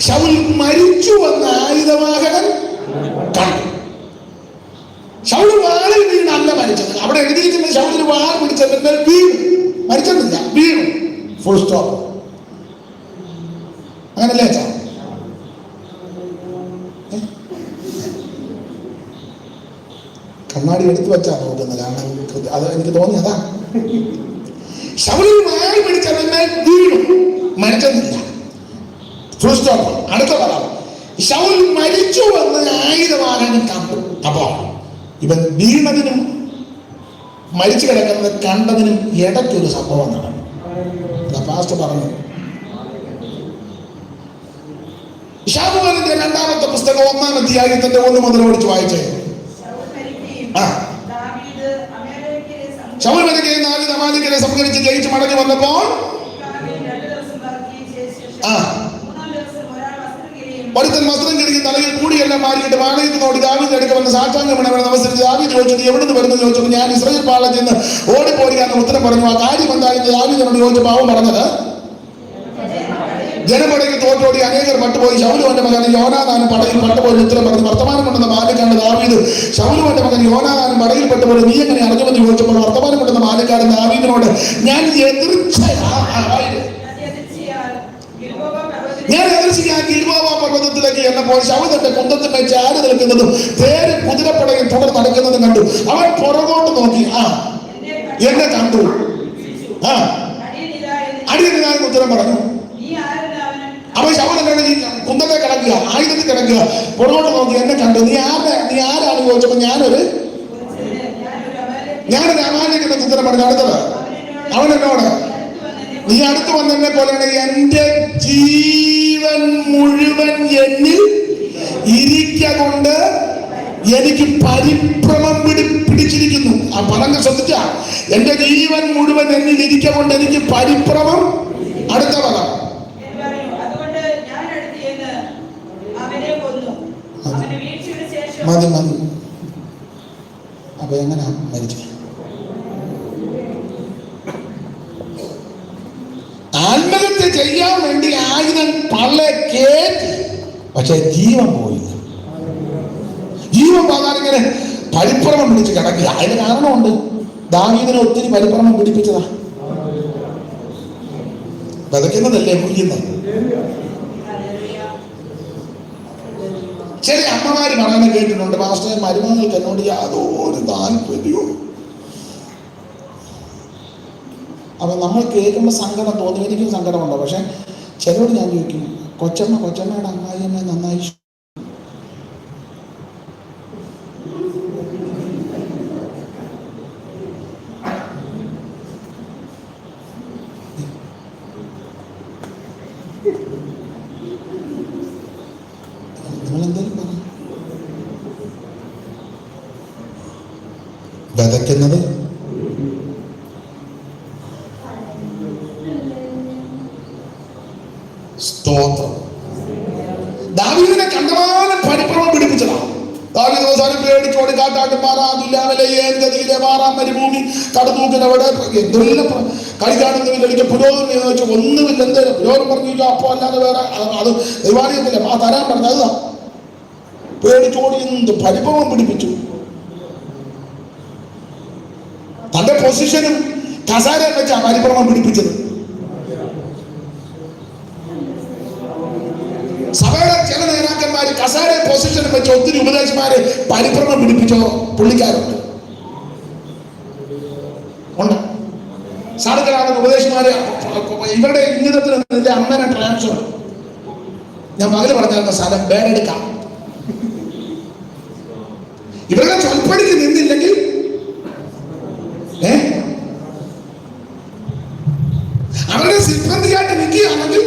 ശൗൽ മരിച്ചുവെന്ന ആയുധവാഹകൻ കണ്ടു. ശൗൽ വാളിൽ വീണല്ല മരിച്ചത്. അവിടെ എഴുതിയിരിക്കുന്ന ശൗലിന് വാൾ പിടിച്ചത് വീണു, മരിച്ചതില്ല, വീണു. Full stop. അങ്ങനല്ലേ അച്ഛാ? കണ്ണാടി എടുത്തു വെച്ചാ നോക്കുന്നത്. അത് എനിക്ക് തോന്നി അതാ. ശൗലിൽ വാൾ പിടിച്ചതിന്മേൽ വീണു, മരിച്ചതില്ല. Full stop. അടുത്ത പദം, ശൗൽ മരിച്ചുവെന്ന് ആയുധവാഹകൻ കണ്ടു. അപ്പോ ഇവൻ വീണതിനും മരിച്ചു കിടക്കുന്നത് കണ്ടതിനും ഇടയ്ക്കൊരു സംഭവം നടന്നു. പാസ്റ്റർ പറഞ്ഞു. ശമൂവേലിന്റെ രണ്ടാമത്തെ പുസ്തകം 1-ാം അധ്യായത്തിന്റെ 1 മുതൽ ഓടിച്ച് വായിച്ചേ. ശൗൽ മരിക്കുകയും ദാവീദ് അമാലേക്യരെ സംഹരിച്ച് ജയിച്ച് മടങ്ങി വന്നപ്പോൾ ഒരുത്തൻ വസ്ത്രം കിടക്കി തലയിൽ കൂടിയെല്ലാം മാറിയിട്ട് വാളയത്ത് നോടി ദാവീദിന്റെ അടുക്ക വന്ന് സാഷ്ടാംഗം നമസ്കരിച്ച് ദാവീദ് ചോദിച്ചത് എവിടുന്ന് വരുന്നു ചോദിച്ചപ്പോൾ ഞാൻ ഇസ്രായേൽ പാളയത്തിൽ നിന്ന് ഓടിപ്പോരുകയെന്ന് ഉത്തരം പറഞ്ഞു. ആ കാര്യം എന്തായാലും ദാവീദിനോട് ചോദിച്ചപ്പോൾ അവൻ പറഞ്ഞത്, ജനപടയിൽ തോറ്റോടി അനേകർ പട്ടുപോയി. ശൗലുവിന്റെ മകൻ യോനാഥാനും പടയിൽ പട്ടുപോയി ഉത്തരം പറഞ്ഞു. വർത്തമാനം കൊണ്ടെന്ന മാലിക്കാണ് ദാവീദ് ശൗലുവിന്റെ മകൻ യോനാഥാനും പടയിൽ പെട്ടുപോയി നീ എങ്ങനെ അറിഞ്ഞുവെന്ന് ചോദിച്ചപ്പോൾ വർത്തമാനം കൊണ്ടെന്ന മാലിക്കാരൻ ദാവീദിനോട് ഞാൻ എതിർച്ചയായി ഗിൽബോവ പർവ്വതത്തിലേക്ക് എന്നപ്പോൾ ശൗൽ തന്റെ കുന്തത്തിന്മേൽ ചാരി നിൽക്കുന്നതും തേര് കുതിരപ്പടയിൽ തുടർ നടക്കുന്നതും കണ്ടു. അവൻ പുറകോട്ട് നോക്കി എന്നെ കണ്ടു. അടിയനായി ഉത്തരം പറഞ്ഞു. അവൻ ശൗൽ എന്നോട് കുന്തത്തെ കിടക്കുക, ആയുധത്തിൽ കിടക്കുക, പുറകോട്ട് നോക്കി എന്നെ കണ്ടു. നീ ആരാണ് ചോദിച്ചപ്പോൾ ഞാനൊരു അമാലേക്യൻ ഉത്തരം പറഞ്ഞു. അടുത്തത് അവൻ എന്നോട് നീ അടുത്ത് വന്നെന്നെ പോലെയാണ് എന്റെ ജീവൻ മുഴുവൻ എന്നിൽ ഇരിക്ക കൊണ്ട് എനിക്ക് പരിഭ്രമം പിടിച്ചിരിക്കുന്നു. ആ പദങ്ങൾ ശ്രദ്ധിച്ച, എന്റെ ജീവൻ മുഴുവൻ എന്നിൽ ഇരിക്ക കൊണ്ട് എനിക്ക് പരിഭ്രമം. അടുത്ത പദം മതി. അപ്പൊ എങ്ങനെ മരിച്ചു? ആത്മഹത്യ ചെയ്യാൻ വേണ്ടി ആയുധം പള്ളെ കേറ്റി, പക്ഷെ ജീവൻ പോയില്ല. ജീവൻ പോകാൻ ഇങ്ങനെ പരിഭ്രമം പിടിച്ച് കിടക്കുക. അതിന് കാരണമുണ്ട്. ദാവീദിനെ ഒത്തിരി പരിഭ്രമം പിടിപ്പിച്ചതാ. വിതയ്ക്കുന്നതല്ലേ മുറിയുന്നത്. ചില അമ്മമാര് പറയുന്നത് കേട്ടിട്ടുണ്ട്, പാസ്റ്റർ മരുമകൾക്ക് എന്നോട് യാതൊരു താല്പര്യവും. അപ്പൊ നമ്മൾ കേൾക്കുമ്പോൾ സങ്കടം തോന്നും. എനിക്കും സങ്കടമുണ്ടോ? പക്ഷെ ചിലരോട് ഞാൻ ചോദിക്കും, കൊച്ചമ്മയുടെ അമ്മായിയമ്മ നന്നായി നിങ്ങളെന്തായാലും പറഞ്ഞു. വിതയ്ക്കുന്നത് സ്തോത്രം. ദാവീദിനെ കണ്ടമാനം പരിഭ്രമം പിടിപ്പിച്ചതാണ്. ദാവീദ് അവസാനം പേടിച്ചോടി കാട്ടാട്ടന്മാർ ഗതിയിലെ മാറാം മരുഭൂമി കടന്നൂക്കിനവിടെ എന്തെല്ലാം കളിക്കാണെന്ന് കളിക്കുക. പുരോഗമനം ചോദിച്ചു ഒന്നുമില്ല. എന്തേലും പുരോഗമനം പറഞ്ഞു അപ്പോ അല്ലാതെ വേറെ അത് ദൈവാലയത്തില്ല ആ തരാൻ പറഞ്ഞത്. അതാ പേടിച്ചോടി എന്ത് പരിഭ്രമം പിടിപ്പിച്ചു. തന്റെ പൊസിഷനും കസാരയും വെച്ചാ പരിഭ്രമം പിടിപ്പിച്ചത്. സഭയുടെ ചില നേതാക്കന്മാര് കസാര പൊസിഷനും വെച്ച് ഒത്തിരി ഉപദേശമാരെ പരിഭ്രമം പിടിപ്പിച്ചോ പുള്ളിക്കാരുണ്ട്. ഉണ്ട്. സാധുക്കളാണ് ഉപദേശമാര് ഇവരുടെ ഇംഗിതത്തിൽ അമ്മനെ ട്രാൻസ്ഫർ. ഞാൻ പകല് പറഞ്ഞാൽ സ്ഥലം വേറെടുക്കാം. ഇവരുടെ ചൊൽപ്പടിക്ക് നിന്നില്ലെങ്കിൽ അവരുടെ സിബ്ബന്തിയായിട്ട് നിൽക്കുകയാണെങ്കിൽ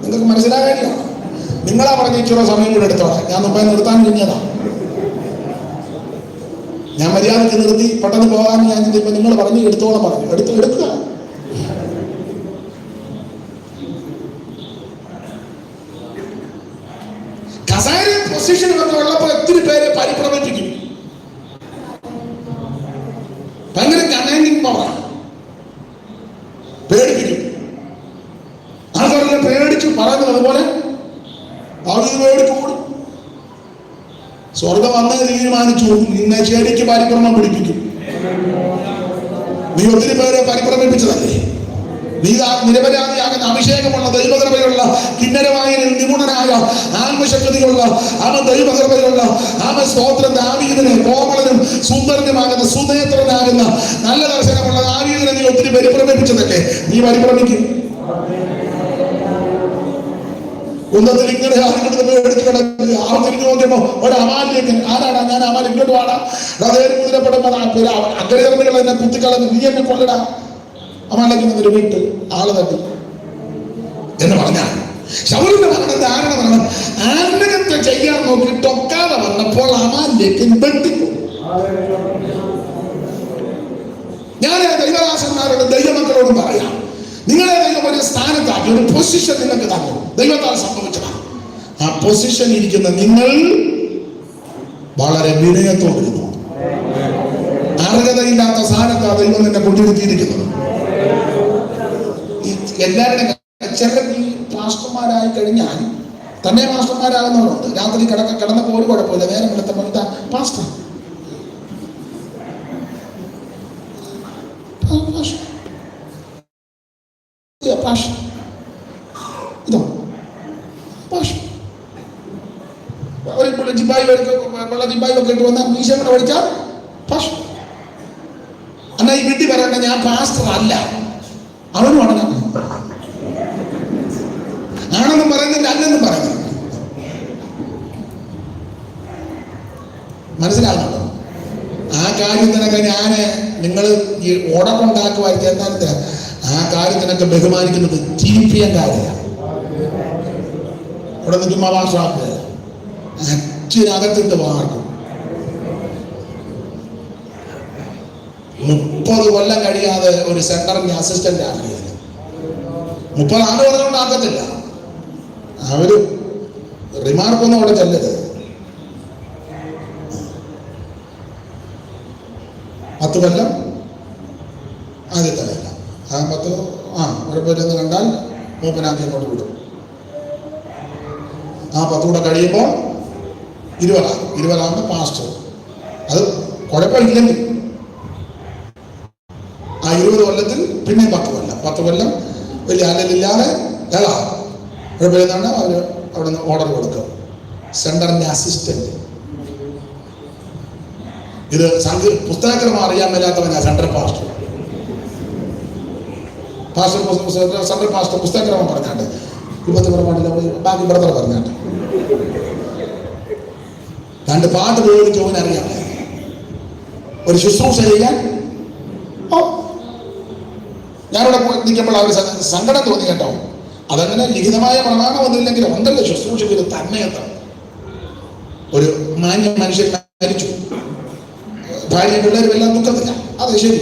നിങ്ങൾക്ക് മനസ്സിലാകാനില്ല. നിങ്ങളാ പറഞ്ഞ ഇച്ചിരി സമയം കൂടെ എടുത്തോളാം. ഞാൻ മുമ്പേ നിർത്താൻ കഴിഞ്ഞതാ. ഞാൻ മര്യാദക്ക് നിർത്തി പെട്ടെന്ന് പോകാൻ ഞാൻ ചിന്തിക്കുമ്പോൾ നിങ്ങൾ പറഞ്ഞു എടുത്തോളം പറഞ്ഞു. എടുക്കുക. കസാര പൊസിഷൻ ഒക്കെ ഉള്ളപ്പോൾ ഒത്തിരി പേരെ പരിഭ്രമിപ്പിക്കും. ഭയങ്കര കമാൻഡിങ് പവറാണ്. പേടിപ്പിക്കും. ആ പറയുന്നത് അതുപോലെ ദാവീദ് പേടിച്ച് ഓടി. സ്വർഗം വന്ന് തീരുമാനിച്ചു, നിന്നെ ശരിക്ക് പരിക്രമം പിടിപ്പിക്കും. നീ ഒത്തിരി പേരെ പരിക്രമിപ്പിച്ചതല്ലേ. നീ നിരപരാധിയാകുന്ന അഭിഷേകമുള്ള ദൈവകൃപയുള്ള കിന്നരമായ നിപുണനായ ആത്മശക്തിയുള്ള ദൈവകൃപയുള്ള സ്തോത്രം ദാവീദിനെ കോമളനും സുന്ദരനുമാകുന്ന സുനേത്രനാകുന്ന നല്ല ദർശനമുള്ള ദാവീദിനെ നീ ഒത്തിരി പരിഭ്രമിപ്പിച്ചതല്ലേ. നീ പരിഭ്രമിക്കും. കുന്നത്തിൽ ഇങ്ങനെ ആളുകൾ മേടിച്ച് കിടക്കുക. ആ തിരിഞ്ഞു നോക്കിയപ്പോ ഒരു അമാലിലേക്ക്, ആരാടാ? ഞാൻ അമാൽ, ഇങ്ങോട്ട് വാടാ, അതേര് കുതിരപ്പെടുമ്പോ അഗ്രഹർമ്മികൾ എന്നെ കുത്തിക്കളഞ്ഞ് നീ എന്നെ കൊല്ലടാ. അമാലിലേക്ക് വീട്ടിൽ ആള് തട്ടി എന്ന് പറഞ്ഞാൽ ശൗലിന്റെ മരണം ആരുടെ മരണം? ആത്മഹത്യ ചെയ്യാൻ നോക്കി ടൊക്കാതെ വന്നപ്പോൾ അമാലിലേക്ക് വെട്ടിക്കും. ഞാൻ ദൈവദാസന്മാരോട് ദൈവമക്കളോടും പറയാം, നിങ്ങളെ ദൈവം ഒരു സ്ഥാനത്താക്കി ഒരു പൊസിഷൻ നിങ്ങൾക്ക് തന്നു. ദൈവത്താൽ സംഭവിച്ചതാണ്. ആ പൊസിഷൻ ഇരിക്കുന്ന നിങ്ങൾ വളരെ വിനയത്തോടിരുന്നു. അർഹതയില്ലാത്ത സ്ഥാനത്താണ് ദൈവം നിന്നെ കൊണ്ടിരുത്തിയിരിക്കുന്നത്. എല്ലാവരുടെയും ചില ഈ പാസ്റ്റർമാരായി കഴിഞ്ഞാൽ തന്നെ മാസ്റ്റർമാരാകുന്നവരുണ്ട്. രാത്രി കിടന്നപ്പോൾ ഒരു കുഴപ്പമില്ല, നേരം വെളുത്തപ്പോൾ പാസ്റ്റർ എന്നാ ഈ വീട്ടിൽ പറയണ്ട, ഞാൻ പാസ്റ്റർ അല്ല. അവനും ആണെന്നും പറയുന്നില്ല, അല്ലെന്നും പറയുന്നില്ല. മനസ്സിലാകുന്നുണ്ടോ? ആ കാര്യത്തിനൊക്കെ നിങ്ങൾ ഈ ഉടക്കുണ്ടാക്കുമായിരിക്കും. എന്താ ആ കാര്യത്തിനൊക്കെ ബഹുമാനിക്കുന്നത് ജീവിപ്പിക്കാൻ കാര്യമാണ്. ഇവിടെ നിൽക്കുമ്പോൾ ഭാഷാക്കുക അച്ഛനകത്തിട്ട് വാർക്കും. 30 കൊല്ലം കഴിയാതെ ഒരു സെന്ററിന്റെ അസിസ്റ്റന്റ് ആക്കിയത്. 30 ആണ്ട് പറഞ്ഞുകൊണ്ട് ആക്കത്തില്ല. അവര് റിമാർക്കൊന്നും അവിടെ ചെല്ലരുത്. 10 കൊല്ലം ആദ്യത്തെ വേല. ആ 10 കുഴപ്പമില്ലെന്ന് കണ്ടാൽ മൂപ്പനാക്കി അങ്ങോട്ട് വിടും. ആ 10 കൂടെ കഴിയുമ്പോൾ 20 പാസ്റ്റർ. അത് കുഴപ്പമില്ലെങ്കിൽ ആ 20 കൊല്ലത്തിൽ പിന്നെ 10 കൊല്ലം വലിയ അലലില്ലാതെ കുഴപ്പമില്ലെന്നാണ് അവർ അവിടെ നിന്ന് ഓർഡർ കൊടുക്കുക. സെന്ററിന്റെ അസിസ്റ്റന്റ്. ഇത് പുസ്തകക്രമം അറിയാൻ മേലാത്തവനാ സെൻട്രൽ പാസ്റ്റർ. സെൻട്രൽ പാസ്റ്റർ പുസ്തകക്രമം പറഞ്ഞാണ്ട് ബാക്കി ബ്രദർ പറഞ്ഞാണ്ട് 2 പാട്ട് പോലും ചോദിനറിയാം. ഒരു ശുശ്രൂഷ ചെയ്യാൻ ഞാനിവിടെ നിൽക്കുമ്പോൾ അവർ സങ്കടം തോന്നി കേട്ടോ. അതങ്ങനെ ലിഖിതമായ പ്രമാണമൊന്നുമില്ലെങ്കിലും ഉണ്ടല്ലോ ശുശ്രൂഷയ്ക്ക് ഒരു തന്മയത്വം. ഒരു മാന്യ മനുഷ്യൻ മരിച്ചു, ഭാര്യയും പിള്ളേരും എല്ലാം ദുഃഖത്തില്ല. അതെ, ശരി.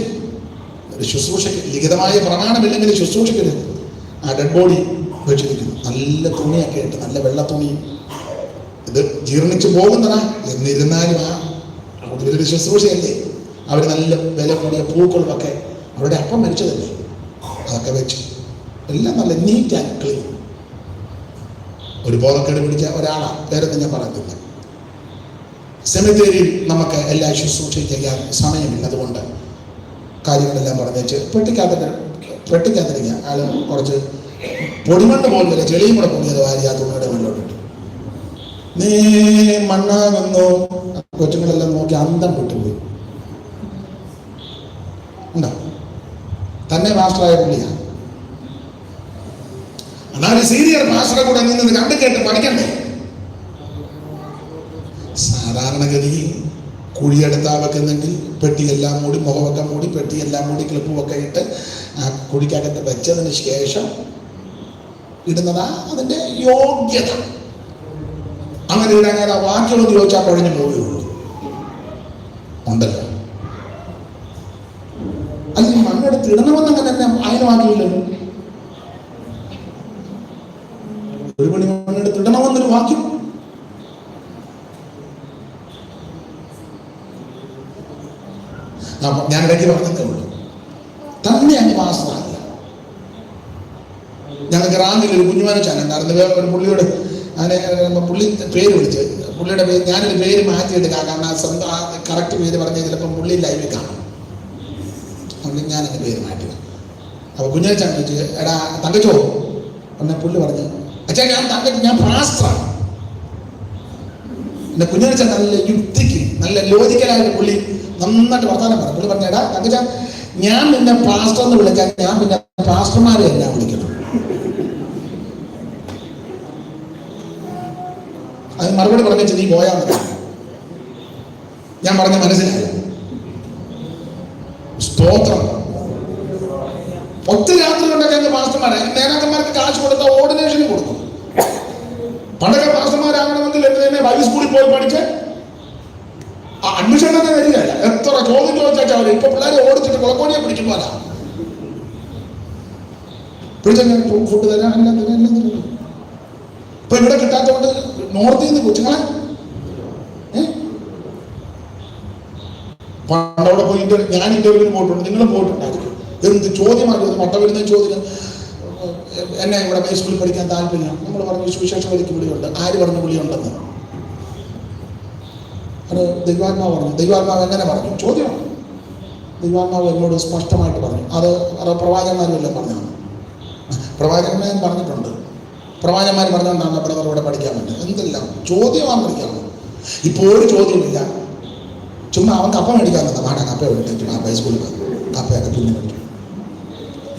ഒരു ശുശ്രൂഷയ്ക്ക് ലിഖിതമായ പ്രമാണമില്ലെങ്കിൽ ശുശ്രൂഷയ്ക്ക് ആ ഡെഡ് ബോഡി വെച്ചിരിക്കുന്നു. നല്ല തുണിയൊക്കെ ഇട്ട്, നല്ല വെള്ള തുണി. ഇത് ജീർണിച്ചു പോകുന്നതാ. എന്നിരുന്നാലും ഒരു ശുശ്രൂഷയല്ലേ. അവർ നല്ല വില കൂടിയ പൂക്കളുമൊക്കെ, അവരുടെ അപ്പം മരിച്ചതല്ലേ, അതൊക്കെ വെച്ചു എല്ലാം നല്ല നീറ്റ് ആൻഡ് ക്ലീൻ. ഒരു ബോധക്കേട് പിടിച്ച ഒരാളാണ്, പേരൊന്നും ഞാൻ പറയുന്നില്ല. സെമിത്തേരിയിൽ നമുക്ക് എല്ലാ ശുശ്രൂഷ ചെയ്യാൻ സമയമില്ല. അതുകൊണ്ട് കാര്യങ്ങളെല്ലാം പറഞ്ഞേച്ച് പെട്ടിക്കാതിരിക്കുക. ആൾ കുറച്ച് പൊടിമണ്ണ് പോലില്ല, ചെളിയും കൂടെ പൊടിയത് വാരി ആ തുണിയുടെ മുന്നോട്ടിട്ടു. നീ മണ്ണാകുന്നു. കൊച്ചുങ്ങളെല്ലാം നോക്കി അന്തം വിട്ടുപോയി. ഉണ്ടോ? തന്നെ മാസ്റ്ററായ പുള്ളിയാണ്. എന്നാൽ സീനിയർ മാസ്റ്ററെ കൂടെ നിന്ന് കണ്ടു കേട്ട് പഠിക്കണ്ടേ? സാധാരണഗതിയിൽ കുഴിയെടുത്താ വെക്കുന്നെങ്കിൽ പെട്ടിയെല്ലാം മൂടി, മുഖമൊക്കെ മൂടി, പെട്ടിയെല്ലാം മൂടി, ക്ലിപ്പുമൊക്കെ ഇട്ട് ആ കുഴിക്കകത്ത് വെച്ചതിന് ശേഷം ഇടുന്നതാ അതിന്റെ യോഗ്യത. അങ്ങനെ ഇടാൻ ആ വാക്യമൊന്ന് ചോദിച്ചാൽ കുഴഞ്ഞു പോവുകയുള്ളൂ. ഉണ്ടല്ലോ. അല്ലെങ്കിൽ മണ്ണെടുത്ത് ഇടണമെന്നങ്ങനെ തന്നെ ആയിരമാക്കിയില്ലല്ലോ. ഒരു മണി മണ്ണെടുത്ത് ഇടണമെന്നൊരു വാക്യം. ഞാൻ ഇടയ്ക്ക് പറഞ്ഞതേ ഉള്ളൂ. തന്നെ അങ്ങ് മാസ്റ്ററായില്ല. ഞങ്ങൾക്ക് റാങ്കിൽ ഒരു കുഞ്ഞുമാനച്ചാൻ ഉണ്ടായിരുന്നു, ഒരു പുള്ളിയോട് അങ്ങനെ പുള്ളി പേര് വിളിച്ച്, പുള്ളിയുടെ പേര് ഞാനൊരു പേര് മാറ്റിയെടുക്കാം, കാരണം സ്വന്തം കറക്റ്റ് പേര് പറഞ്ഞാൽ ചിലപ്പം പുള്ളി ലൈവിൽ കാണും, അതുകൊണ്ട് ഞാനെൻ്റെ പേര് മാറ്റുക. അപ്പോൾ കുഞ്ഞാച്ചാൻ ചോദിച്ചു, എടാ തങ്കച്ചോ എന്നെ പുള്ളി പറഞ്ഞു, അച്ഛാ ഞാൻ പാസ്റ്ററാണ്. എൻ്റെ കുഞ്ഞാച്ചാൻ നല്ല യുക്തിക്ക് നല്ല ലോജിക്കലായിട്ട് പുള്ളി നന്നായിട്ട് വർത്താനം പറഞ്ഞു. പുള്ളി പറഞ്ഞു, എടാ തങ്കച്ചാൻ ഞാൻ പിന്നെ പാസ്റ്റർ എന്ന് വിളിക്കാൻ ഞാൻ പിന്നെ പാസ്റ്റർമാരെ എല്ലാം വിളിക്കണം. അത് മറുപടി പറഞ്ഞു വെച്ചാൽ നീ പോയാൽ മതി. ഞാൻ പറഞ്ഞ മനസ്സിലായി. സ്തോത്രം. ഒത്തിരി യാത്രകളുണ്ടൊക്കെ പാസ്റ്റർമാരെ നേതാക്കന്മാർക്ക് കാശ് കൊടുത്ത ഓർഡിനേഷന് കൊടുക്കും. പണ്ടൊക്കെ പാസ്റ്റർമാരാകണമെങ്കിൽ എന്തിനെ ബൈബിൾ സ്കൂളിൽ പോയി പഠിച്ച് അഡ്മിഷൻ തന്നെ വരികയല്ല. എത്ര ചോദ്യം ചോദിച്ചാൽ അവർ ഇപ്പൊ പിള്ളേരെ ഓടിച്ചിട്ട് കുളക്കോടിയെ പിടിക്കുമ്പോഴാ പിടിച്ചെങ്ങനെ ഫുഡ് തരാൻ എല്ലാം തരും. ഇപ്പൊ ഇവിടെ കിട്ടാത്തതുകൊണ്ട് നോർത്തിൽ നിന്ന് കൊച്ചുങ്ങളെ പണ്ടവിടെ പോയി ഞാൻ ഇന്റർവ്യൂവിന് പോയിട്ടുണ്ട്, നിങ്ങളും പോയിട്ടുണ്ടായിരിക്കും. എന്ത് ചോദ്യമാണ് മട്ട വരുന്ന ചോദ്യം. എന്നെ ഇവിടെ ബൈബിൾ സ്കൂളിൽ പഠിക്കാൻ താല്പര്യം. നമ്മൾ പറഞ്ഞു സുവിശേഷ വഴിക്ക് വിളിയുണ്ട്. ആര് പറഞ്ഞു വിളിയുണ്ടെന്ന്? അത് ദൈവാത്മാവ് പറഞ്ഞു. ദൈവാത്മാവ് എങ്ങനെ പറഞ്ഞു? ചോദ്യമാണ്. ദൈവാത്മാവ് എന്നോട് സ്പഷ്ടമായിട്ട് പറഞ്ഞു. അത് പ്രവാചകന്മാരെല്ലാം പറഞ്ഞാണ്. പ്രവാചകന്മാർ പറഞ്ഞിട്ടുണ്ട്. പ്രവാചകന്മാർ പറഞ്ഞുകൊണ്ടാണ് ബ്രദർ ഇവിടെ പഠിക്കാൻ പറ്റുന്നത്. എന്തെല്ലാം ചോദ്യമാണ് പഠിക്കാറുള്ളത്. ഇപ്പോൾ ഒരു ചോദ്യമില്ല. ചുമ്മാ അവൻ കപ്പ മേടിക്കാറുണ്ട്. വാടാ കപ്പ വിട്ടു ആ ഹൈസ്കൂളിൽ കപ്പയൊക്കെ പിന്നെ മേടിക്കും.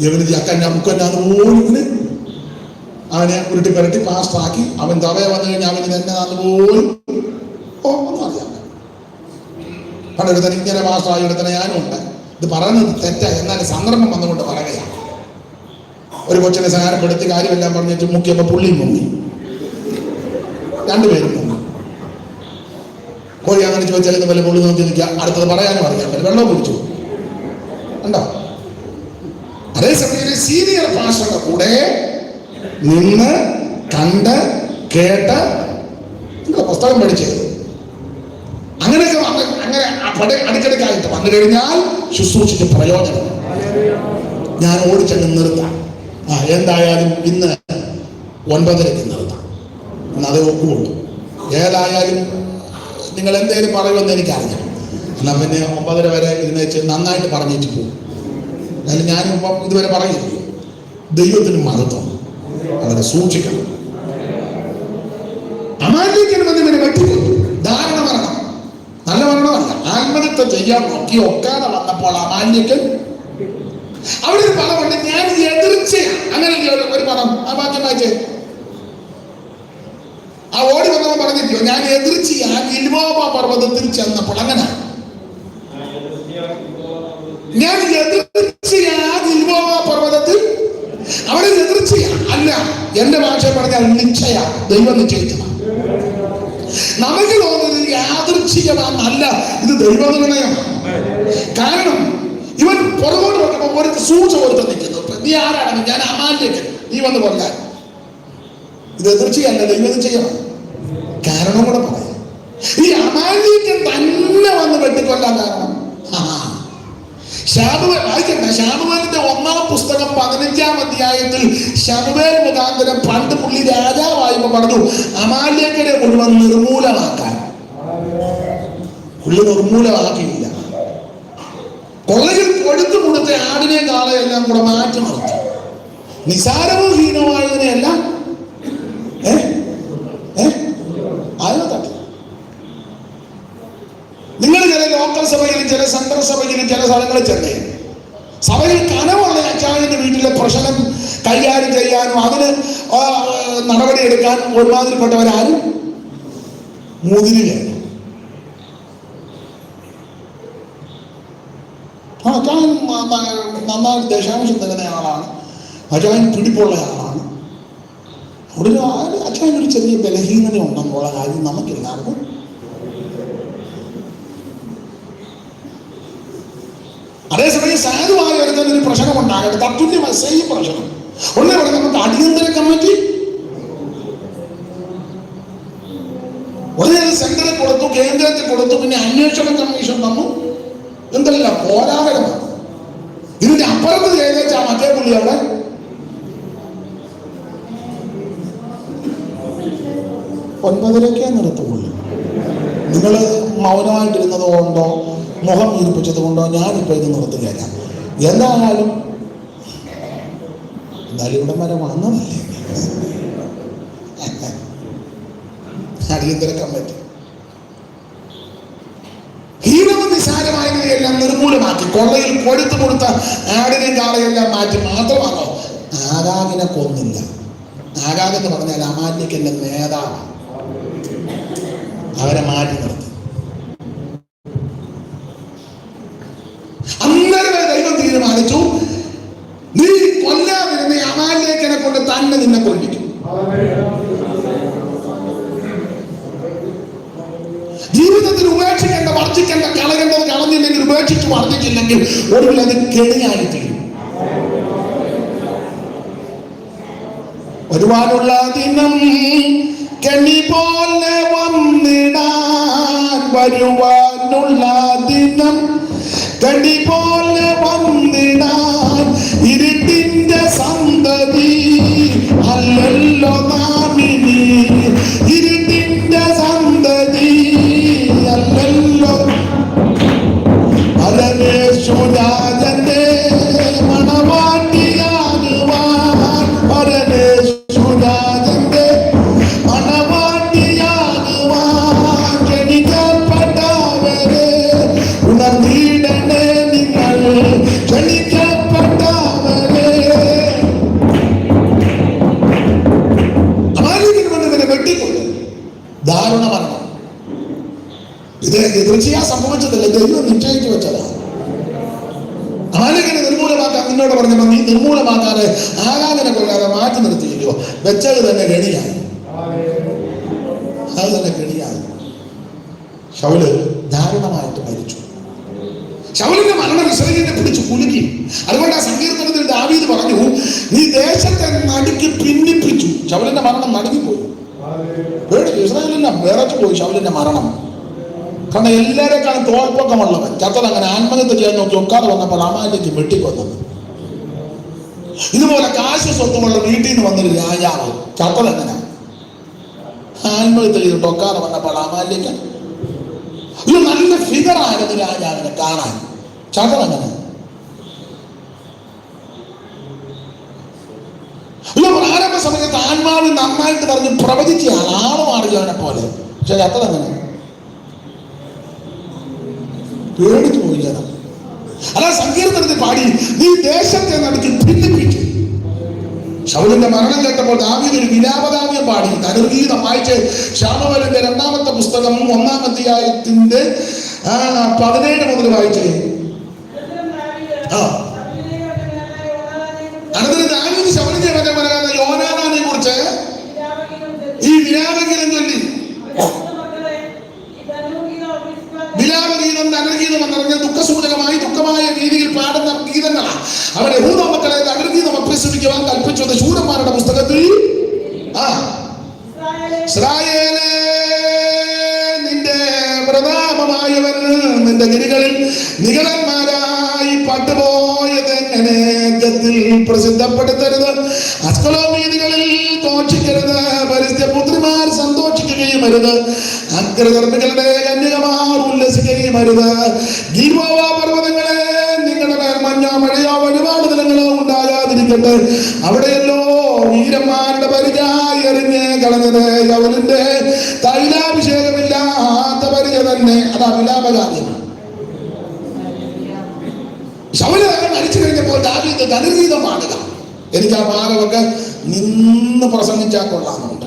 ഇവന് ചക്കന്ന മുക്കന്നാന്ന് പോലും അവനെ ഉരുട്ടി പുരട്ടി പാസ്റ്റാക്കി അവൻ തവയെ വന്നു കഴിഞ്ഞാൽ അവന് തന്നെ പോലും ഒന്നും അറിയാം. പണ്ടെടുത്തന്നെ ഇങ്ങനെ പാസ്റ്റായി എടുത്തന്നെ ഞാനും ഉണ്ട്. ഇത് പറയുന്നത് തെറ്റാ, എന്നാൽ സന്ദർഭം വന്നുകൊണ്ട് പറയുകയാണ്. ഒരു കൊച്ചിനെ സഹായപ്പെടുത്തി കാര്യമെല്ലാം പറഞ്ഞിട്ട് മുക്കിയപ്പോൾ പുള്ളിയും മുങ്ങി, രണ്ടുപേരും മുങ്ങി. കോഴി അങ്ങനെ ചോദിച്ചാൽ പോലെ പുള്ളി നോക്കി നിൽക്കുക, അടുത്തത് പറയാനും അറിയാൻ പറ്റും. വെള്ളം കുടിച്ചു ഉണ്ടോ? അതേസമയം സീനിയർ പാസ്റ്ററുടെ കൂടെ നിന്ന് കണ്ട് കേട്ട് പുസ്തകം പഠിച്ച് അങ്ങനെയൊക്കെ അങ്ങനെ അടുക്കിടക്കായിട്ട് വന്നു കഴിഞ്ഞാൽ ശുശ്രൂഷിച്ച് പ്രയോജനം. ഞാൻ ഓടിച്ചെന്ന് നിർത്താം. എന്തായാലും ഇന്ന് 9:30 നിർത്താം, അത് ഒക്കുള്ളൂ. ഏതായാലും നിങ്ങൾ എന്തേലും പറയുമെന്ന് എനിക്കറിയാം. എന്നാൽ പിന്നെ 9:30 വരെ ഇരുന്ന് വെച്ച് നന്നായിട്ട് പറഞ്ഞിട്ട് പോകും. എന്നാലും ഞാനിപ്പം ഇതുവരെ പറയില്ല. ദൈവത്തിന് മഹത്വം, അവരെ സൂക്ഷിക്കണം. അമാലിക്കണമെന്ന് ഇവരെ വെട്ടിക്കൊണ്ടു. ധാരണ മരണം, നല്ല മരണമല്ല. ആത്മഹത്യ ചെയ്യാൻ നോക്കി ഒക്കാതെ വന്നപ്പോൾ അമാലിക്കൻ അവിടെ ഒരു പദമുണ്ട്, ഞാൻ എതിർച്ചയാണ്. അങ്ങനെ ഒരു പദം ആ വാക്യം വായിച്ചേ. ആ ഓടി വന്നവൻ പറഞ്ഞിട്ടോ, ഞാൻ എതിർച്ചയാ ഗിൽബോവ പർവ്വതത്തിൽ ചെന്നപ്പോൾ. അങ്ങനെ ഞാൻ എതിർച്ചയാ ഗിൽബോവ പർവ്വതത്തിൽ. അവിടെ എതിർച്ചയാ അല്ല, എന്റെ ഭാഷ പറഞ്ഞാൽ നിശ്ചയ, ദൈവം നിശ്ചയിച്ചതാണ്. നമുക്ക് തോന്നുന്നത് യാദൃച്ഛികമാണെന്നല്ല, ഇത് ദൈവനിർണയമാണ്. കാരണം ഇവൻ പുറകോട്ട് നോക്കുമ്പോൾ ഒരു സൂച കൊടുത്ത് നിൽക്കുന്നു. നീ ആരാണ്? ഞാൻ അമാലിക്കൻ, നീ വന്ന് കൊല്ലാൻ. ഇത് എതിർച്ചയല്ല, ദൈവം ചെയ്യണം. കാരണം കൂടെ പറയാം. ഈ അമാലിക്കൻ തന്നെ വന്ന് വെട്ടിക്കൊല്ലാൻ കാരണം ശമൂവേൽ വായിക്കണ്ട. ശമൂവേലിന്റെ 1-ാം പുസ്തകം 15-ാം അധ്യായത്തിൽ ശമൂവേൽ മുഖാന്തരം പണ്ട് പുള്ളി രാജാവായപ്പോ പറഞ്ഞു അമാലിക്കരെ മുഴുവൻ നിർമൂലമാക്കാൻ. പുള്ളി നിർമൂലമാക്കിയില്ല. കൊള്ളയിൽ കൊഴുത്തു കൊടുത്ത ആടിനെ കാളയെല്ലാം കൂടെ മാറ്റി നിർത്തി. നിസാരമോ ഹീനമായതിനെയെല്ലാം അതിനെ തട്ടി. നിങ്ങൾ ചില ലോക്കൽ സഭയിലും ചില സെൻട്രൽ സഭയിലും ചില സ്ഥലങ്ങളിൽ ചെന്നേ സഭയിൽ കനമുള്ള അച്ചായന്റെ വീട്ടിലെ പ്രശ്നം കൈകാര്യം ചെയ്യാനും അതിന് നടപടിയെടുക്കാൻ ഒരുമാതിരിപ്പെട്ടവരാരും മുതിരില്ല. അച്ചായൻ നന്നായി ദശാംശം തരുന്ന ആളാണ്, അച്ചായൻ പിടിപ്പുള്ള ആളാണ്. അവിടെ അച്ചായനൊരു ചെറിയ ബലഹീനത ഉണ്ടെന്നുള്ള കാര്യം നമുക്കെല്ലാവർക്കും. അതേസമയം സാധുവായ ഒരു പ്രശ്നം ഉണ്ടാകട്ടെ, തത്തുല്യമായ സെയിം പ്രശ്നം ഉടനെ പറഞ്ഞ നമുക്ക് അടിയന്തര കമ്മിറ്റി ഉടനെ സെൻട്രൽ കൊടുത്തു, കേന്ദ്രത്തിൽ കൊടുത്തു, പിന്നെ അന്വേഷണ കമ്മീഷൻ തന്നു. എന്തല്ല പോരാകരമാണ്. ഇതിന്റെ അപ്പുറത്ത് ചെയ്തേച്ചാ മറ്റേ പുള്ളി അവിടെ 9:30 നിർത്തുള്ളൂ. നിങ്ങൾ മൗനമായിട്ടിരുന്നത് കൊണ്ടോ മുഖം ഈർപ്പിച്ചത് കൊണ്ടോ ഞാനിപ്പോൾ ഇത് നിർത്തുകയില്ല. എന്തായാലും ഇവിടം വരെ വന്നതല്ലേ, അടിയന്തര കമ്മിറ്റി ഹീനവും നിസാരമായവയെല്ലാം നിർമൂലമാക്കി കൊള്ളയിൽ കൊഴുത്തു കൊടുത്ത ആടിനെയും കാളയെല്ലാം മാറ്റി. മാത്രമാണോ ആഗാഗിനെ കൊന്നില്ല. ആഗാഗ് എന്ന് പറഞ്ഞാൽ അമാലിക്കിന്റെ നേതാവ്. അവരെ മാറ്റി നിർത്തി. അന്നേരം ദൈവം തീരുമാനിച്ചു, നീ കൊല്ലാതിരുന്ന അമാലിക്കിനെ കൊണ്ട് തന്നെ നിന്നെ കൊല്ലിക്കും. ജീവിതത്തിൽ ഉപേക്ഷിക്കേണ്ട, വർദ്ധിക്കേണ്ട, കളയേണ്ടത് കളഞ്ഞില്ലെങ്കിൽ, ഉപേക്ഷിച്ച് വർദ്ധിച്ചില്ലെങ്കിൽ ഒടുവിൽ അത് കെണിയായി തീരും. വരുവാനുള്ള ദിനം കെണി പോലെ വന്നിടാൻ, വരുവാനുള്ള ദിനം കെണി പോലെ വന്നിടാൻ, ഇരുട്ടിന്റെ സന്തതി അല്ലല്ലോ നാമിനി, ഇരുട്ടിന്റെ സന്തതി അല്ലല്ലോ. പരമേശ്വരാജന്റെ മണവാട്ടിയാകുവാൻ, പരമേശ്വരാജന്റെ മണവാട്ടിയാകുവാൻ ക്ഷണിക്കപ്പെട്ടവരെ ഉണർന്നിടണേ നിങ്ങൾ, ക്ഷണിക്കപ്പെട്ടവരെ. അമാലികനെ വെട്ടിക്കൊണ്ടു, ദാരുണ മരണം. ഇത് തീർച്ചയായും സംഭവിച്ചതല്ല, ദൈവം നിശ്ചയിച്ചു വെച്ചതാണ്. അമാലികനെ നിർമൂലമാക്കാൻ നിന്നോട് പറഞ്ഞപ്പോ നീ നിർമൂലമാക്കാതെ ആഗാഗിനെ കൊല്ലാതെ മാറ്റി നിർത്തിയില്ലോ. വെച്ചത് തന്നെ കെണിയായി, അത് തന്നെ കെണിയായി. ശൗല് ദാരുണമായിട്ട് മരിച്ചു. ശൗലിന്റെ മരണം ഇസ്രായേലിനെ പിടിച്ചു കുലുക്കി. അതുകൊണ്ട് ആ സങ്കീർത്തനത്തിൽ ദാവീദ് പറഞ്ഞു, നീ ദേശത്തെ നടുക്കി ഭിന്നിപ്പിച്ചു. ശൗലിന്റെ മരണം നടുങ്ങിപ്പോയി, പേടിച്ചു. ഇസ്രായേലിന്റെ വിറച്ചു പോയി ശൗലിന്റെ മരണം. കാരണം എല്ലാവരെക്കാളും തോൽപ്പൊക്കമുള്ളവൻ ചത്തത്. അങ്ങനെ ആത്മഹത്യ ചെയ്യാൻ നോക്കി ഒക്കാതെ വന്നപ്പോൾ അമാലിക്ക് വെട്ടിക്കൊന്നത്. ഇതുപോലെ കാശ് സ്വത്തുമുള്ള വീട്ടിൽ നിന്ന് വന്നൊരു രാജാവ് ചത്തത് എങ്ങനെ? ആത്മഹത്യ ചെയ്തിട്ട് ഒക്കാതെ വന്നപ്പോൾ അമാലിക്ക് ഒരു നല്ല ഫിഗറായിരുന്നു രാജാവിനെ കാണാൻ. ചത്തത് എങ്ങനെ? പ്രാരംഭ സമയത്ത് ആത്മാവിൽ നന്നായിട്ട് പറഞ്ഞ് പ്രവചിച്ചയാണ്, ആള് മാറിയവനെ പോലെ. പക്ഷെ ചത്തത് എങ്ങനെ? പേടിച്ചു പോയി ജനം. അല്ല, സങ്കീർത്തനത്തിൽ പാടി, നീ ദേശത്തെ നടുക്കി ഭിന്നിപ്പിച്ചു. ശൗലിന്റെ മരണം കേട്ടപ്പോൾ ദാവീദ് ഒരു വിലാപകാവ്യം പാടി. അനുഗീതം വായിച്ച് ശാമൂവേലിന്റെ 2-ാമത്തെ പുസ്തകം 1-ാം അധ്യായത്തിന്റെ 17 മുതൽ വായിച്ചേ. അതിന് ദാവീദ് ശൗലിന്റെ മകനായ യോനാഥാനെ കുറിച്ച് ഈ വിലാപഗീതം ചൊല്ലി. വിലാപഗീതം, ധനഗീതം എന്ന് പറഞ്ഞാൽ ദുഃഖസൂചകമായി ദുഃഖമായ രീതിയിൽ പാടുന്ന ഗീതങ്ങളാണ്. അവൻ യഹൂദ മക്കളെ ധനഗീതം അഭ്യസിപ്പിക്കുവാൻ കൽപ്പിച്ചത്. ശൂരന്മാരുടെ പുസ്തകത്തിൽ ഇസ്രായേലേ, നിന്റെ പ്രതാപമായവൻ നിന്റെ ഗിരികളിൽ നികളന്മാരായി പട്ടുപോയത് എങ്ങനെ ഗത്തിൽ പ്രസിദ്ധപ്പെടുത്തരുത്. അസ്കലോൻ വീഥികളിൽ തോഷിക്കരുത്. പരിസ്ഥിതിപുത്രിമാർ സന്തോഷിക്കുകയും അരുത്. അഗ്രധർമ്മികളുടെ കന്യകമാർ ഉല്ലസിക്കുകയും അരുത്. ഗിൽബോവ പർവ്വതങ്ങളെ, നിങ്ങളുടെ മേൽ മഞ്ഞോ മഴയോ ഒരുപാട് ദിനങ്ങളോ ഉണ്ടാകാതിരിക്കട്ടെ. അവിടെയല്ലോ വീരന്മാരുടെ പരിചായി എറിഞ്ഞ് കളഞ്ഞത്. അവന്റെ തൈലാഭിഷേകമില്ലാത്ത പരിച തന്നെ. അത് വിലാപകാവ്യമാണ്. ശൗല് മരിച്ചു കഴിഞ്ഞപ്പോൾ ദാവീദ് ധനഗീതം പാടുക. എനിക്ക് ആ ഭാഗമൊക്കെ നിന്ന് പ്രസംഗിച്ചാൽ കൊള്ളാമെന്നുണ്ട്.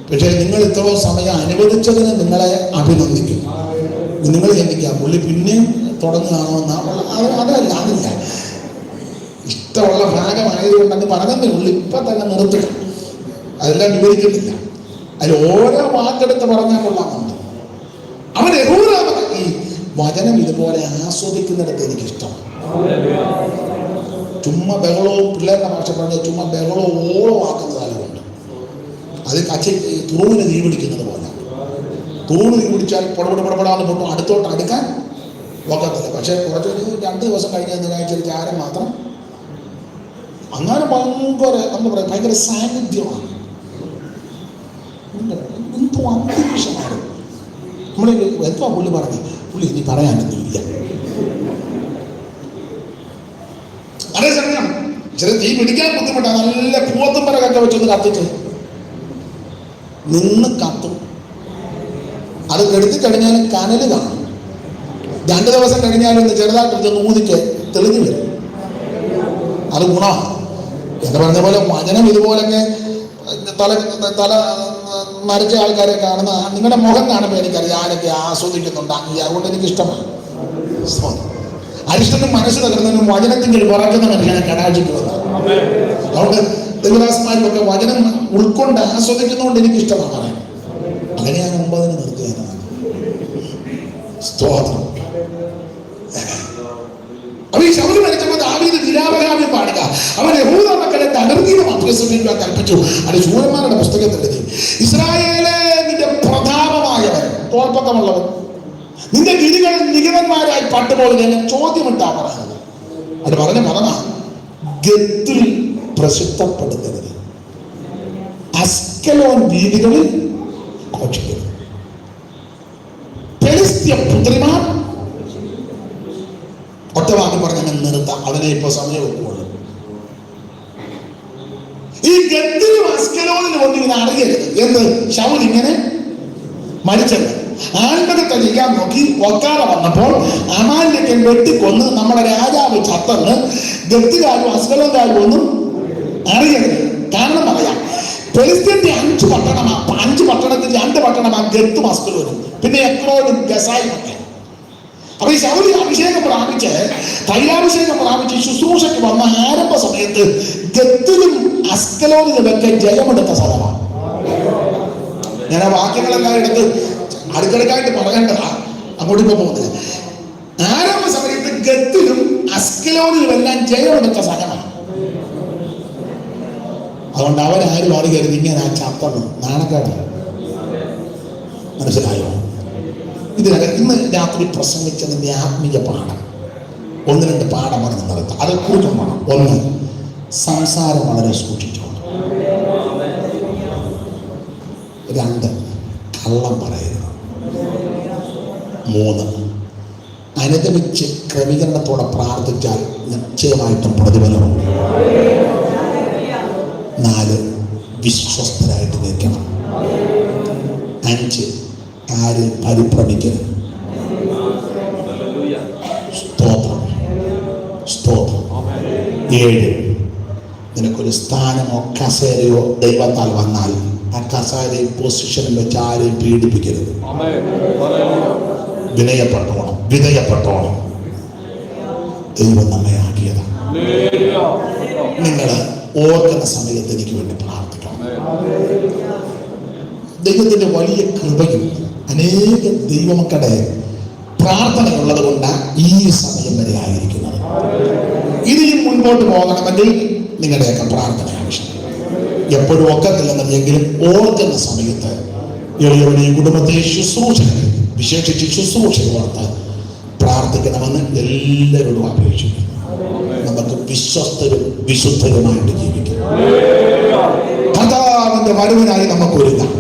പക്ഷേ നിങ്ങൾ ഇത്രയോ സമയം അനുവദിച്ചതിന് നിങ്ങളെ അഭിനന്ദിക്കും. നിങ്ങൾ ചിന്തിക്കുക, പുള്ളി പിന്നെയും തുടങ്ങുകയാണോ എന്നാ. അതല്ല, അതില്ല. ഇഷ്ടമുള്ള ഭാഗമായതുകൊണ്ടെന്ന് പറഞ്ഞതേ ഉള്ളു. ഇപ്പം തന്നെ നിർത്തുക, അതെല്ലാം വിവരിക്കുന്നില്ല. അതിൽ ഓരോ വാക്കെടുത്ത് പറഞ്ഞാൽ കൊള്ളാമെന്നുണ്ട്. അവൻ യഹൂദാമ ഈ വചനം ഇതുപോലെ ആസ്വദിക്കുന്നിടത്ത് എനിക്കിഷ്ടമാണ്. ചുമ്മാ ബഹളവും, പിള്ളേരുടെ ഭാഷ പറഞ്ഞാൽ ചുമ്മാ ബഹളവും ഓളമാക്കുന്ന കാലമുണ്ട്. അത് തൂണിന് തീ പിടിക്കുന്നത് പോലെ. തൂണ് തീ പിടിച്ചാൽ പുടപെടാതെ പൊട്ടും, അടുത്തോട്ട് അടുക്കാൻ നോക്കത്തില്ല. പക്ഷേ കുറച്ചൊരു 2 ദിവസം കഴിഞ്ഞ ആഴ്ചയിൽ ചാരം മാത്രം അങ്ങനെ ഭയങ്കര, എന്താ പറയുക, ഭയങ്കര സാന്നിധ്യമാണ്. എന്തോ അന്തരീക്ഷമായിരുന്നു. നമ്മൾ എന്തോ പുള്ളി പറഞ്ഞു, പുള്ളി ഇനി പറയാനൊന്നുമില്ല. അതേസമയം ചില തീ പിടിക്കാൻ ബുദ്ധിമുട്ടാണ്. നല്ല പൂവത്തും പറകൊക്കെ വെച്ചൊന്ന് കത്തിച്ച് നിന്ന് കത്തും. അത് കെടുത്തി കഴിഞ്ഞാൽ കനല് കാണും. 2 ദിവസം കഴിഞ്ഞാലും ഒന്ന് ചെറുതായിട്ട് ഊതിക്ക് തെളിഞ്ഞു വരും. അത് ഗുണമാണ്. എന്ന് പറഞ്ഞ പോലെ വചനം ഇതുപോലൊക്കെ തല മരിച്ച ആൾക്കാരെ കാണുന്ന നിങ്ങളുടെ മുഖം കാണുമ്പോൾ എനിക്കറിയാം ആരൊക്കെ ആസ്വദിക്കുന്നുണ്ട്. അതുകൊണ്ട് എനിക്കിഷ്ടമാണ്. അരിഷ്ടനും മനസ്സ് തകർന്നതിനും വചനത്തിൻ്റെ പുറക്കുന്ന മനുഷ്യനെ കടാക്ഷിക്കുന്നത്. അതുകൊണ്ട് ദേവദാസന്മാരിലൊക്കെ വചനം ഉൾക്കൊണ്ട് ആസ്വദിക്കുന്നതുകൊണ്ട് എനിക്കിഷ്ടമാണ് പറയാൻ. അങ്ങനെ ഞാൻ 9 നിർത്തിയാണ്. സ്തോത്രം. അപ്പൊ ഈ ശൗല് മരിച്ചപ്പോൾ ദാവീദ് വിലാപകാവ്യം പാടുക. അവൻ യഹൂദ മക്കളെ തകർന്നീന്ന് മാത്രമേ ശ്രമിക്കാൻ കൽപ്പിച്ചു. അത് ശൂരന്മാരുടെ പുസ്തകത്തിൽ എഴുതി. ഇസ്രായേലേ, നിന്റെ പ്രതാപമായവൻ, തോൽപ്പക്കമുള്ളവൻ, നിന്റെ ഗിരികൾ നിഗമന്മാരായി പട്ടുപോലെ ഞാൻ ചോദ്യമിട്ടാ പറയുന്നത്. അത് പറഞ്ഞ പദമാ, ഗത്തിൽ പ്രസിദ്ധപ്പെടുത്തരുത്, അസ്കലോൻ വീതികളിൽ ഘോഷിക്കരുത്, ഫെലിസ്ത്യ പുത്രിമാർ. ഒറ്റ വാക്കി പറഞ്ഞ നിർത്താം, അതിനെ ഇപ്പൊ സമയം വെക്കുള്ളൂ. ഈ ഗത്തിലും അസ്കലോനിലും ഒന്നും ഇങ്ങനെ അറിയരുത് എന്ന് ശൗൽ ഇങ്ങനെ മരിച്ചത്. ആത്മഹത്യ ചെയ്യാൻ നോക്കി ഒക്കാതെ വന്നപ്പോൾ അമാലിക്കൻ വെട്ടിക്കൊന്ന് നമ്മുടെ രാജാവ് ചത്തന്ന് ഗത്തുകാരും അസ്കലോൻകാരും ഒന്നും അറിയരുത്. കാരണം പറയാം, ഫെലിസ്ത്യന്റെ 5 പട്ടണമാ. 5 പട്ടണത്തിൽ 2 പട്ടണമാ ഗത്തും അസ്കലോനും, പിന്നെ എക്രോനും ഗസായും ഒക്കെ. അപ്പൊ ഈ ശൗലി അഭിഷേകം പ്രാപിച്ച് തൈലാഭിഷേകം പ്രാപിച്ച് ശുശ്രൂഷയ്ക്ക് വന്ന ആരംഭ സമയത്ത് ഗത്തിലും അസ്കലോനിലുമൊക്കെ ജയമെടുത്ത സ്ഥലമാണ്. ഞാൻ ആ വാക്യങ്ങളെല്ലാം എടുത്ത് അടുക്കടക്കായിട്ട് പറയേണ്ടതാ, അങ്ങോട്ട് ഇപ്പൊ പോകുന്നത്. ആരംഭ സമയത്ത് ഗത്തിലും അസ്കലോനിലും എല്ലാം ജയമെടുത്ത സ്ഥലമാണ്. അതുകൊണ്ട് അവരാരും അറിയരുത് ഇങ്ങനെ ആ ചത്തത് നാണക്കേടാണ്. മനസ്സിലായോ? ഇതിനകം ഇന്ന് രാത്രി പ്രസംഗിച്ചതിന്റെ ആത്മീയ പാഠം 1-2 പാഠമാണ് നിങ്ങൾക്ക്. അത് കുറിച്ചും വേണം. 1, സംസാരം വളരെ സൂക്ഷിച്ചോണം. 2, കള്ളം പറയരുത്. 3, അനുഗമിച്ച് ക്രമീകരണത്തോടെ പ്രാർത്ഥിച്ചാൽ നിശ്ചയമായിട്ടും പ്രതിഫലമുണ്ട്. 4, വിശ്വസ്തരായിട്ട് നിൽക്കണം. 5, ആരും പരിഭ്രമിക്കരുത്. സ്തോത്രം, സ്തോത്രം. 7, നിനക്കൊരു സ്ഥാനമോ കസേരയോ ദൈവത്താൽ വന്നാൽ ആ കസേരയും പൊസിഷനും വെച്ച് ആരെയും പീഡിപ്പിക്കരുത്. വിനയപ്പെട്ടോണം, വിധേയപ്പെട്ടോണം. ദൈവം നമ്മെ ആക്കിയതാണ്. നിങ്ങൾ ഓർക്കുന്ന സമയത്ത് എനിക്ക് വേണ്ടി പ്രാർത്ഥിക്കണം. ദൈവത്തിന്റെ വലിയ കൃപയും അനേക ദൈവമക്കളുടെ പ്രാർത്ഥനയുള്ളത് കൊണ്ടാണ് ഈ സമയം വരെ ആയിരിക്കുന്നത്. ഇനിയും മുൻപോട്ട് പോകണമെങ്കിൽ നിങ്ങളുടെയൊക്കെ പ്രാർത്ഥന ആവശ്യം. എപ്പോഴും ഒക്കത്തില്ലെന്നെങ്കിലും ഓർക്കുന്ന സമയത്ത് എളിയവരെയും കുടുംബത്തെ വിശേഷിച്ച് ശുശ്രൂഷ ഓർത്ത് പ്രാർത്ഥിക്കണമെന്ന് എല്ലാവരോടും അപേക്ഷിക്കുന്നു. നമുക്ക് വിശ്വസ്തരും വിശുദ്ധരുമായിട്ട് ജീവിക്കാം. കർത്താവിന്റെ വരവിനായി നമുക്ക് ഒരുങ്ങാം.